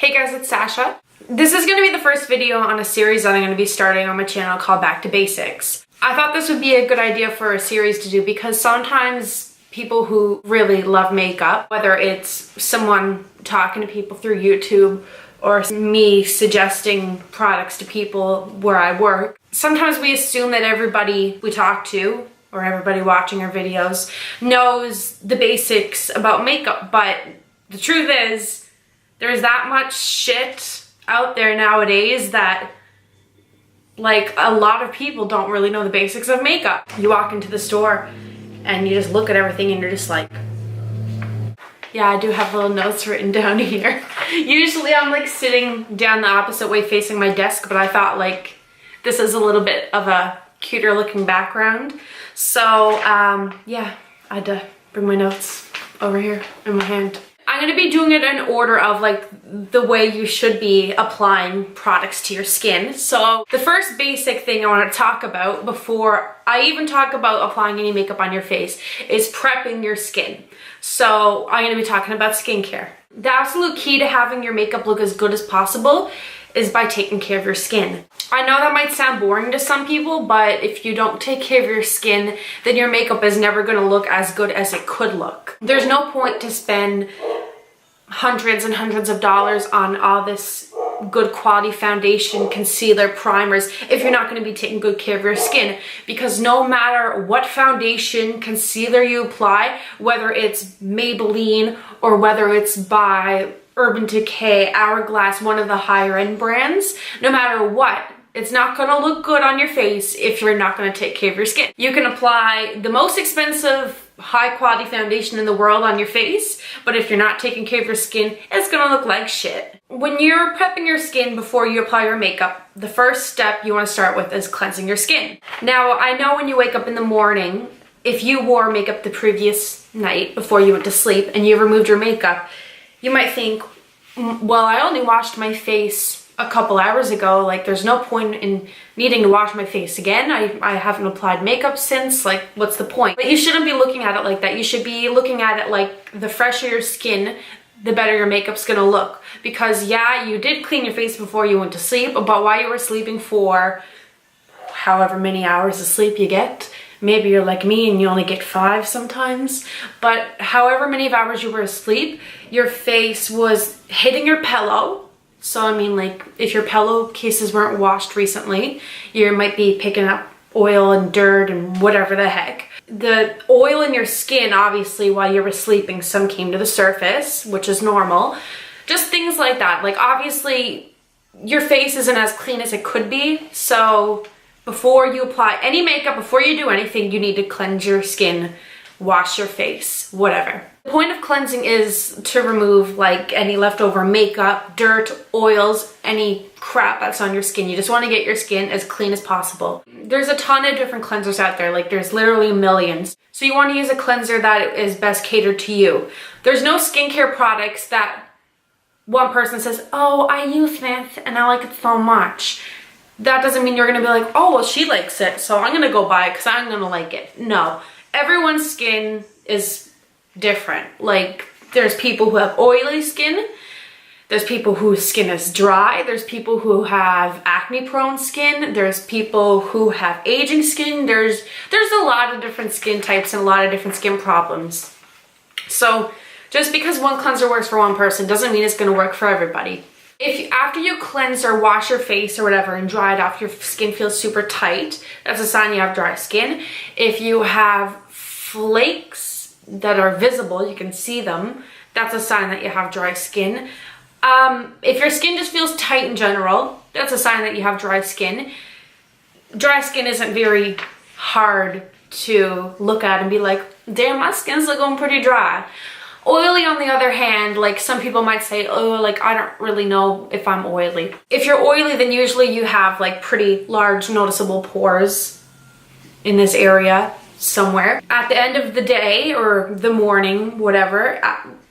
Hey guys, it's Sasha. This is going to be the first video on a series that I'm going to be starting on my channel called Back to Basics. I thought this would be a good idea for a series to do because sometimes people who really love makeup, whether it's someone talking to people through YouTube or me suggesting products to people where I work, sometimes we assume that everybody we talk to or everybody watching our videos knows the basics about makeup, but the truth is there's that much shit out there nowadays that like a lot of people don't really know the basics of makeup. You walk into the store and you just look at everything and you're just like, yeah, I do have little notes written down here. Usually I'm like sitting down the opposite way facing my desk, but I thought like this is a little bit of a cuter looking background. So yeah, I had to bring my notes over here in my hand. I'm going to be doing it in order of like the way you should be applying products to your skin. So the first basic thing I want to talk about before I even talk about applying any makeup on your face is prepping your skin. So I'm going to be talking about skincare. The absolute key to having your makeup look as good as possible is by taking care of your skin. I know that might sound boring to some people, but if you don't take care of your skin, then your makeup is never going to look as good as it could look. There's no point to spend hundreds and hundreds of dollars on all this good quality foundation, concealer, primers if you're not going to be taking good care of your skin, because no matter what foundation, concealer you apply, whether it's Maybelline or whether it's by Urban Decay, Hourglass, one of the higher end brands, no matter what, it's not going to look good on your face if you're not going to take care of your skin. You can apply the most expensive high quality foundation in the world on your face, but if you're not taking care of your skin, it's going to look like shit. When you're prepping your skin before you apply your makeup, the first step you want to start with is cleansing your skin. Now, I know when you wake up in the morning, if you wore makeup the previous night before you went to sleep and you removed your makeup, you might think, well, I only washed my face a couple hours ago, like there's no point in needing to wash my face again. I haven't applied makeup since, like what's the point? But you shouldn't be looking at it like that. You should be looking at it like the fresher your skin, the better your makeup's gonna look. Because yeah, you did clean your face before you went to sleep, but while you were sleeping for however many hours of sleep you get, maybe you're like me and you only get 5 sometimes, but however many hours you were asleep, your face was hitting your pillow. So I mean, like if your pillowcases weren't washed recently, you might be picking up oil and dirt and whatever the heck. The oil in your skin, obviously, while you were sleeping, some came to the surface, which is normal. Just things like that. Like obviously your face isn't as clean as it could be. So before you apply any makeup, before you do anything, you need to cleanse your skin, wash your face, whatever. The point of cleansing is to remove like any leftover makeup, dirt, oils, any crap that's on your skin. You just want to get your skin as clean as possible. There's a ton of different cleansers out there, like there's literally millions. So you want to use a cleanser that is best catered to you. There's no skincare products that one person says, oh, I use this and I like it so much. That doesn't mean you're going to be like, oh, well, she likes it, so I'm going to go buy it because I'm going to like it. No, everyone's skin is different. Like there's people who have oily skin, there's people whose skin is dry, there's people who have acne prone skin, there's people who have aging skin, there's a lot of different skin types and a lot of different skin problems. So just because one cleanser works for one person doesn't mean it's going to work for everybody. If after you cleanse or wash your face or whatever and dry it off, your skin feels super tight, that's a sign you have dry skin. If you have flakes that are visible, you can see them, that's a sign that you have dry skin. If your skin just feels tight in general, that's a sign that you have dry skin. Dry skin isn't very hard to look at and be like, damn, my skin's looking pretty dry. Oily, on the other hand, like some people might say, oh, like I don't really know if I'm oily. If you're oily, then usually you have like pretty large noticeable pores in this area somewhere. At the end of the day or the morning, whatever,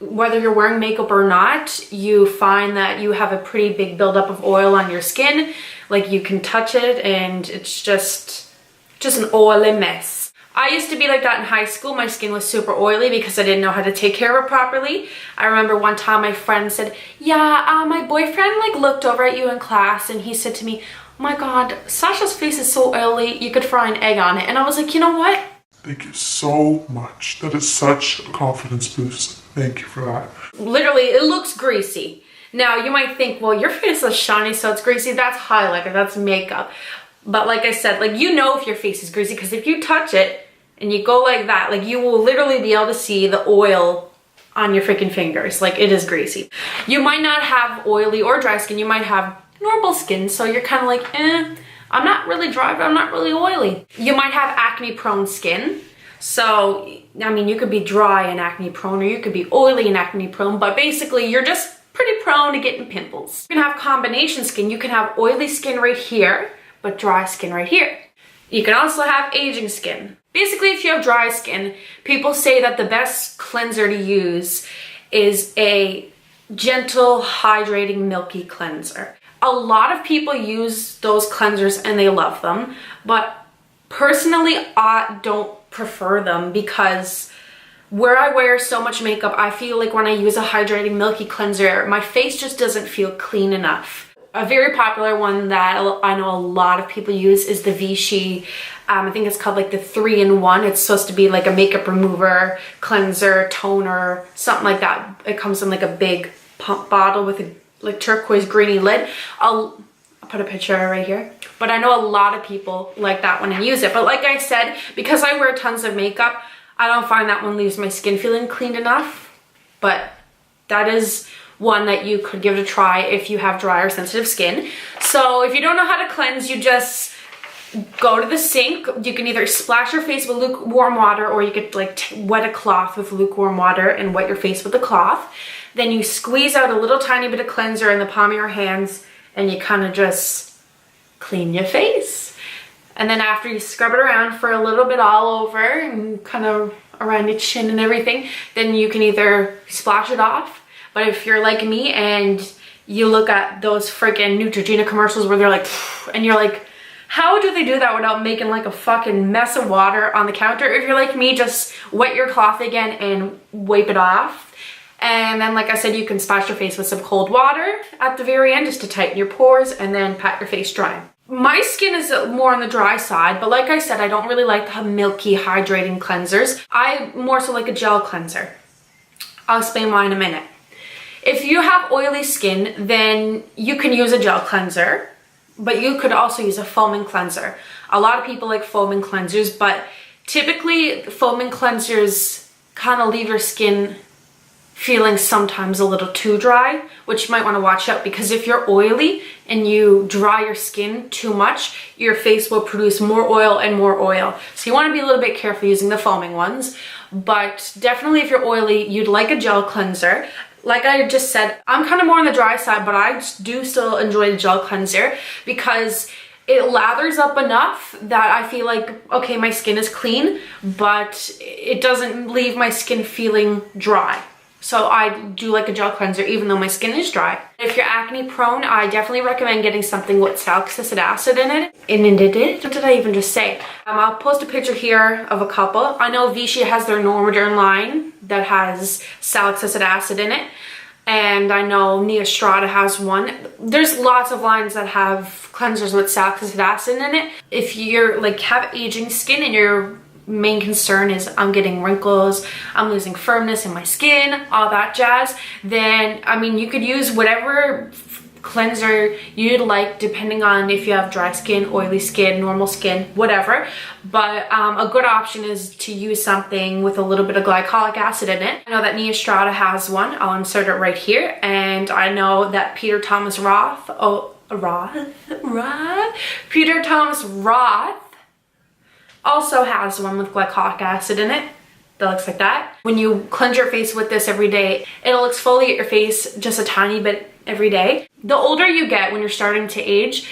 whether you're wearing makeup or not, you find that you have a pretty big buildup of oil on your skin. Like you can touch it and it's just an oily mess. I used to be like that in high school. My skin was super oily because I didn't know how to take care of it properly. I remember one time my friend said, yeah, my boyfriend like looked over at you in class and he said to me, oh my God, Sasha's face is so oily, you could fry an egg on it. And I was like, you know what? Thank you so much. That is such a confidence boost. Thank you for that. Literally, it looks greasy. Now, you might think, well, your face is shiny, so it's greasy. That's highlighter, that's makeup. But like I said, like, you know if your face is greasy because if you touch it and you go like that, like, you will literally be able to see the oil on your freaking fingers. Like, it is greasy. You might not have oily or dry skin. You might have normal skin, so you're kind of like, I'm not really dry, but I'm not really oily. You might have acne-prone skin. So, I mean, you could be dry and acne-prone, or you could be oily and acne-prone, but basically, you're just pretty prone to getting pimples. You can have combination skin. You can have oily skin right here, but dry skin right here. You can also have aging skin. Basically, if you have dry skin, people say that the best cleanser to use is a gentle, hydrating, milky cleanser. A lot of people use those cleansers and they love them, but personally, I don't prefer them because where I wear so much makeup, I feel like when I use a hydrating, milky cleanser, my face just doesn't feel clean enough. A very popular one that I know a lot of people use is the Vichy. I think it's called like the 3-in-1. It's supposed to be like a makeup remover, cleanser, toner, something like that. It comes in like a big pump bottle with a like turquoise greeny lid. I'll put a picture right here. But I know a lot of people like that one and use it. But like I said, because I wear tons of makeup, I don't find that one leaves my skin feeling clean enough. But that is one that you could give it a try if you have dry or sensitive skin. So if you don't know how to cleanse, you just go to the sink. You can either splash your face with lukewarm water, or you could like wet a cloth with lukewarm water and wet your face with the cloth. Then you squeeze out a little tiny bit of cleanser in the palm of your hands and you kind of just clean your face. And then after you scrub it around for a little bit all over and kind of around your chin and everything, then you can either splash it off. But if you're like me and you look at those freaking Neutrogena commercials where they're like, and you're like, how do they do that without making like a fucking mess of water on the counter? If you're like me, just wet your cloth again and wipe it off. And then, like I said, you can splash your face with some cold water at the very end just to tighten your pores and then pat your face dry. My skin is more on the dry side, but like I said, I don't really like the milky hydrating cleansers. I more so like a gel cleanser. I'll explain why in a minute. If you have oily skin, then you can use a gel cleanser, but you could also use a foaming cleanser. A lot of people like foaming cleansers, but typically foaming cleansers kind of leave your skin feeling sometimes a little too dry, which you might want to watch out, because if you're oily and you dry your skin too much, your face will produce more oil and more oil. So you want to be a little bit careful using the foaming ones. But definitely if you're oily, you'd like a gel cleanser. Like I just said, I'm kind of more on the dry side, but I do still enjoy the gel cleanser because it lathers up enough that I feel like, okay, my skin is clean, but it doesn't leave my skin feeling dry. So I do like a gel cleanser even though my skin is dry. If you're acne prone, I definitely recommend getting something with salicylic acid in it. What did I even just say? I'll post a picture here of a couple. I know Vichy has their Normaderm line that has salicylic acid in it. And I know Neostrata has one. There's lots of lines that have cleansers with salicylic acid in it. If you're like have aging skin and your main concern is I'm getting wrinkles, I'm losing firmness in my skin, all that jazz, then I mean you could use whatever cleanser you'd like depending on if you have dry skin, oily skin, normal skin, whatever. But a good option is to use something with a little bit of glycolic acid in it. I know that Neostrata has one. I'll insert it right here. And I know that Peter Thomas Roth also has one with glycolic acid in it that looks like that. When you cleanse your face with this every day, it'll exfoliate your face just a tiny bit every day. The older you get, when you're starting to age,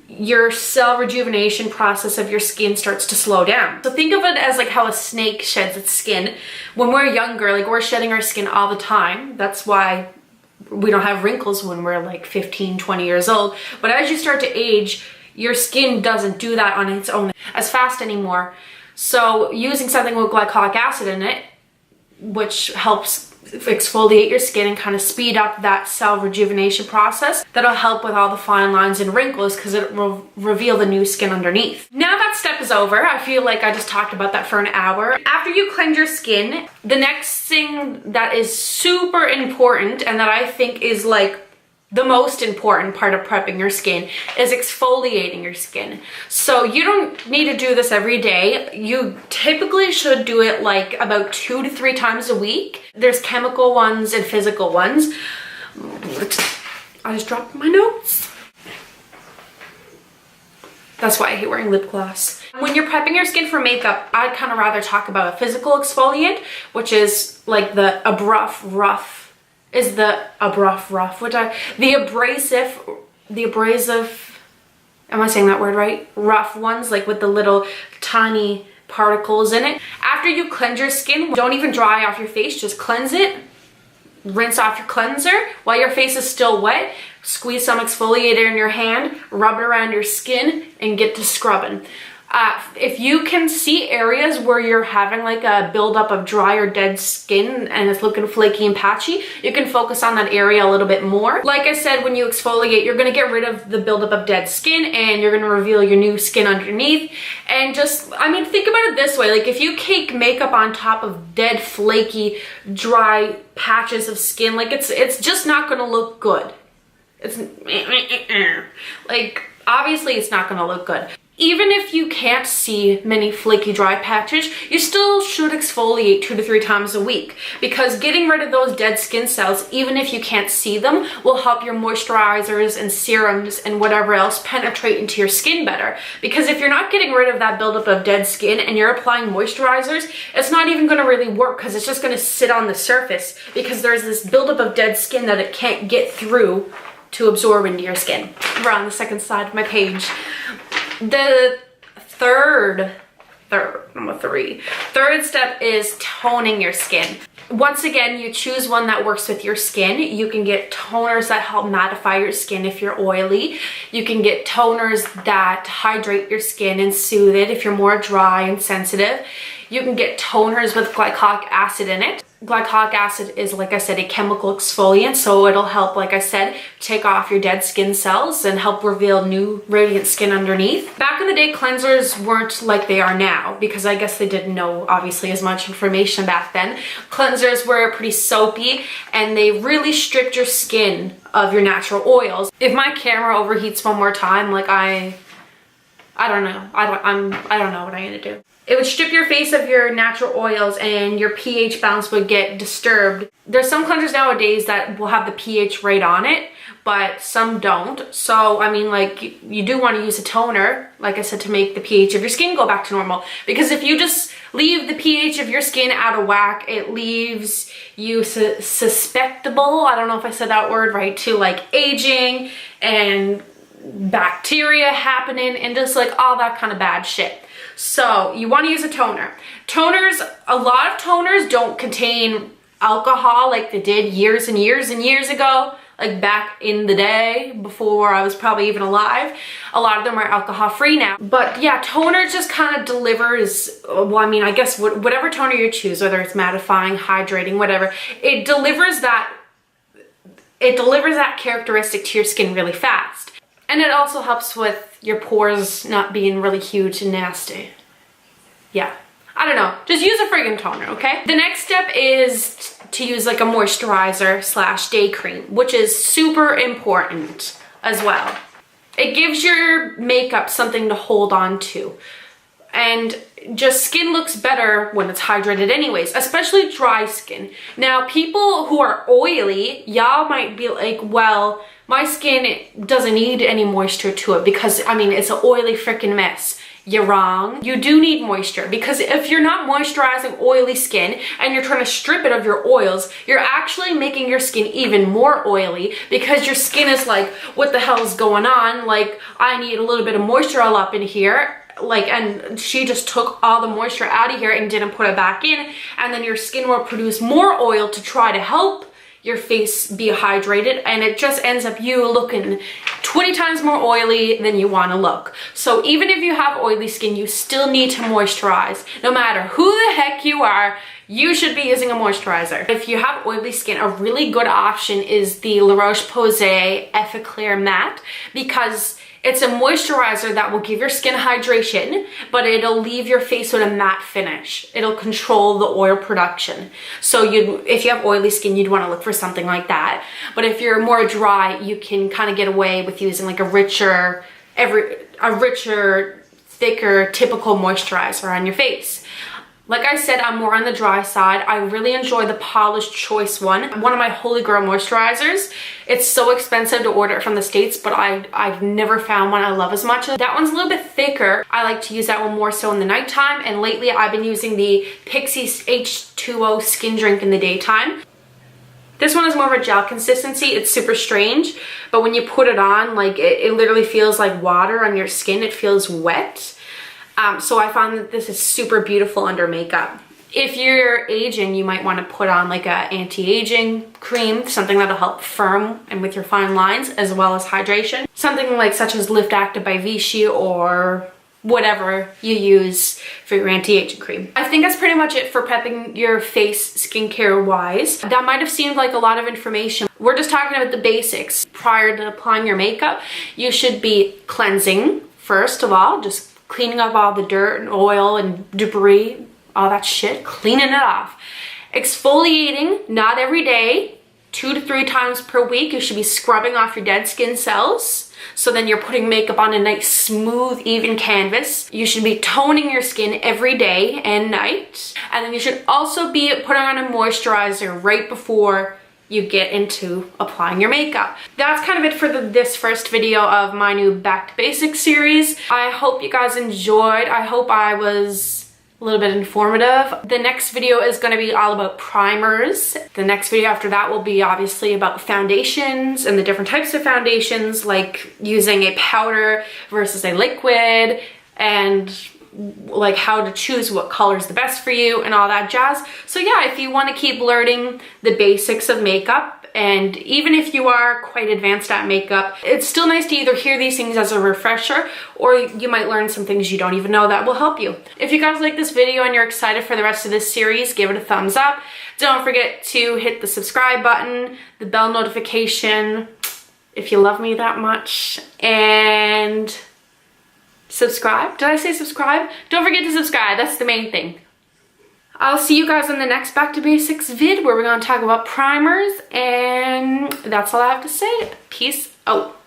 your cell rejuvenation process of your skin starts to slow down. So think of it as like how a snake sheds its skin. When we're younger, like we're shedding our skin all the time. That's why we don't have wrinkles when we're like 15, 20 years old. But as you start to age, your skin doesn't do that on its own as fast anymore. So using something with glycolic acid in it, which helps exfoliate your skin and kind of speed up that cell rejuvenation process, that'll help with all the fine lines and wrinkles because it will reveal the new skin underneath. Now that step is over, I feel like I just talked about that for an hour. After you cleanse your skin, the next thing that is super important and that I think is like the most important part of prepping your skin is exfoliating your skin. So you don't need to do this every day. You typically should do it like about 2 to 3 times a week. There's chemical ones and physical ones. I just dropped my notes. That's why I hate wearing lip gloss. When you're prepping your skin for makeup, I'd kind of rather talk about a physical exfoliant, which is like the abrasive, am I saying that word right? Rough ones, like with the little tiny particles in it. After you cleanse your skin, don't even dry off your face, just cleanse it. Rinse off your cleanser while your face is still wet. Squeeze some exfoliator in your hand, rub it around your skin, and get to scrubbing. If you can see areas where you're having like a buildup of dry or dead skin and it's looking flaky and patchy, you can focus on that area a little bit more. Like I said, when you exfoliate, you're gonna get rid of the buildup of dead skin and you're gonna reveal your new skin underneath. And just, I mean, think about it this way, like if you cake makeup on top of dead, flaky, dry patches of skin, like it's just not gonna look good. It's like, obviously it's not gonna look good. Even if you can't see many flaky dry patches, you still should exfoliate 2 to 3 times a week because getting rid of those dead skin cells, even if you can't see them, will help your moisturizers and serums and whatever else penetrate into your skin better. Because if you're not getting rid of that buildup of dead skin and you're applying moisturizers, it's not even going to really work because it's just going to sit on the surface because there's this buildup of dead skin that it can't get through to absorb into your skin. We're on the second side of my page. The third step is toning your skin. Once again, you choose one that works with your skin. You can get toners that help mattify your skin if you're oily. You can get toners that hydrate your skin and soothe it if you're more dry and sensitive. You can get toners with glycolic acid in it. Glycolic acid is, like I said, a chemical exfoliant, so it'll help, like I said, take off your dead skin cells and help reveal new radiant skin underneath. Back in the day, cleansers weren't like they are now because I guess they didn't know, obviously, as much information back then. Cleansers were pretty soapy and they really stripped your skin of your natural oils. If my camera overheats one more time, like I don't know. I don't know what I'm gonna do. It would strip your face of your natural oils and your pH balance would get disturbed. There's some cleansers nowadays that will have the pH right on it, but some don't. So, I mean, like, you do want to use a toner, like I said, to make the pH of your skin go back to normal. Because if you just leave the pH of your skin out of whack, it leaves you susceptible, I don't know if I said that word right, to like aging and bacteria happening and just like all that kind of bad shit. So you want to use a toner. Toners, a lot of toners don't contain alcohol like they did years and years and years ago, like back in the day before I was probably even alive. A lot of them are alcohol free now. But yeah, toner just kind of delivers, well, I mean, I guess whatever toner you choose, whether it's mattifying, hydrating, whatever, it delivers that characteristic to your skin really fast. And it also helps with your pores not being really huge and nasty. Yeah, I don't know. Just use a friggin' toner, okay? The next step is to use like a moisturizer / day cream, which is super important as well. It gives your makeup something to hold on to. And just skin looks better when it's hydrated anyways, especially dry skin. Now, people who are oily, y'all might be like, well, my skin doesn't need any moisture to it because, I mean, it's an oily freaking mess. You're wrong. You do need moisture because if you're not moisturizing oily skin and you're trying to strip it of your oils, you're actually making your skin even more oily because your skin is like, what the hell's going on? Like, I need a little bit of moisture all up in here. Like, and she just took all the moisture out of here and didn't put it back in, and then your skin will produce more oil to try to help your face be hydrated, and it just ends up you looking 20 times more oily than you want to look. So even if you have oily skin, you still need to moisturize. No matter who the heck you are, you should be using a moisturizer. If you have oily skin, a really good option is the La Roche-Posay EFFACLAR matte, because it's a moisturizer that will give your skin hydration, but it'll leave your face with a matte finish. It'll control the oil production. So if you have oily skin, you'd want to look for something like that. But if you're more dry, you can kind of get away with using like a richer, thicker, typical moisturizer on your face. Like I said, I'm more on the dry side. I really enjoy the Paulas Choice one of my holy grail moisturizers. It's so expensive to order it from the States, but I've never found one I love as much. That one's a little bit thicker. I like to use that one more so in the nighttime, and lately I've been using the Pixi H2O Skin Drink in the daytime. This one is more of a gel consistency. It's super strange, but when you put it on, like it literally feels like water on your skin. It feels wet. So I found that this is super beautiful under makeup. If you're aging, you might want to put on like a anti-aging cream, something that'll help firm and with your fine lines, as well as hydration. Something like such as Lift Active by Vichy, or whatever you use for your anti-aging cream. I think that's pretty much it for prepping your face skincare wise. That might have seemed like a lot of information. We're just talking about the basics. Prior to applying your makeup, you should be cleansing first of all, just cleaning up all the dirt and oil and debris, all that shit, cleaning it off. Exfoliating, not every day, 2 to 3 times per week. You should be scrubbing off your dead skin cells. So then you're putting makeup on a nice, smooth, even canvas. You should be toning your skin every day and night. And then you should also be putting on a moisturizer right before you get into applying your makeup. That's kind of it for this first video of my new Back to Basics series. I hope you guys enjoyed. I hope I was a little bit informative. The next video is going to be all about primers. The next video after that will be obviously about foundations and the different types of foundations, like using a powder versus a liquid, and like how to choose what color is the best for you and all that jazz. So yeah, if you want to keep learning the basics of makeup, and even if you are quite advanced at makeup, it's still nice to either hear these things as a refresher, or you might learn some things you don't even know that will help you. If you guys like this video and you're excited for the rest of this series, give it a thumbs up. Don't forget to hit the subscribe button, the bell notification, if you love me that much, and subscribe. Did I say subscribe? Don't forget to subscribe. That's the main thing. I'll see you guys in the next Back to Basics vid, where we're going to talk about primers, and that's all I have to say. Peace out.